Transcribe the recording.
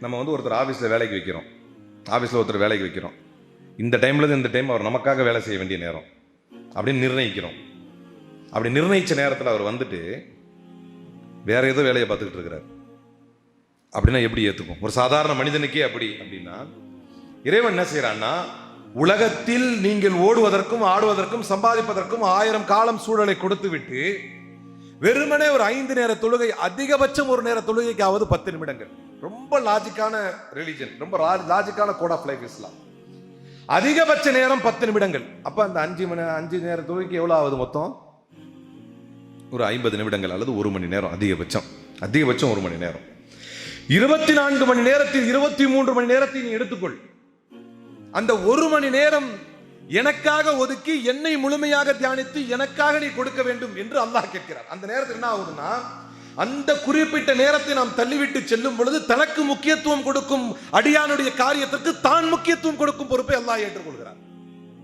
நம்ம வந்து ஒருத்தர் ஆஃபீஸில் வேலைக்கு வைக்கிறோம், ஆஃபீஸில் ஒருத்தர் வேலைக்கு வைக்கிறோம், இந்த டைம்லேருந்து இந்த டைம் அவர் நமக்காக வேலை செய்ய வேண்டிய நேரம் அப்படின்னு நிர்ணயிக்கிறோம். அப்படி நிர்ணயித்த நேரத்தில் அவர் வந்துட்டு வேற ஏதோ வேலையை பார்த்துக்கிட்டு இருக்கிறார் அப்படின்னா எப்படி ஏற்றுக்கும்? ஒரு சாதாரண மனிதனுக்கே அப்படி அப்படின்னா, இறைவன் என்ன செய்யறான்னா, உலகத்தில் நீங்கள் ஓடுவதற்கும் ஆடுவதற்கும் சம்பாதிப்பதற்கும் 1000 காலம் சூழலை கொடுத்து விட்டு வெறுமனே ஒரு 5 நேர தொழுகை, அதிகபட்சம் ஒரு நேர தொழுகைக்காவது 10 நிமிடங்கள். ரொம்ப லாஜிக்கான ரிலிஜன், ரொம்ப லாஜிக்கான கோட் ஆஃப் லைஃப் இஸ்லாம். அதிகபட்ச நேரம் 10 நிமிடங்கள். அப்ப அந்த 5 நேர தொழுகைக்கு எவ்வளவு ஆகுது? மொத்தம் ஒரு 50 நிமிடங்கள் அல்லது 1 மணி நேரம். அதிகபட்சம் 1 மணி நேரம். 24 மணி நேரத்தில் 23 மணி நேரத்தை நீ எடுத்துக்கொள். அந்த 1 மணி நேரம் எனக்காக ஒதுக்கி என்னை முழுமையாக தியானித்து எனக்காக நீ கொடுக்க வேண்டும் என்று அல்லாஹ் கேட்கிறார். அந்த நேரத்தில் என்ன ஆகுதுன்னா, அந்த குறிப்பிட்ட நேரத்தை நாம் தள்ளிவிட்டு செல்லும் பொழுது தனக்கு முக்கியத்துவம் கொடுக்கும் அடியானுடைய காரியத்திற்கு தான் முக்கியத்துவம் கொடுக்கும் பொறுப்பை அல்லாஹ் ஏற்றுக்கொள்கிறார்.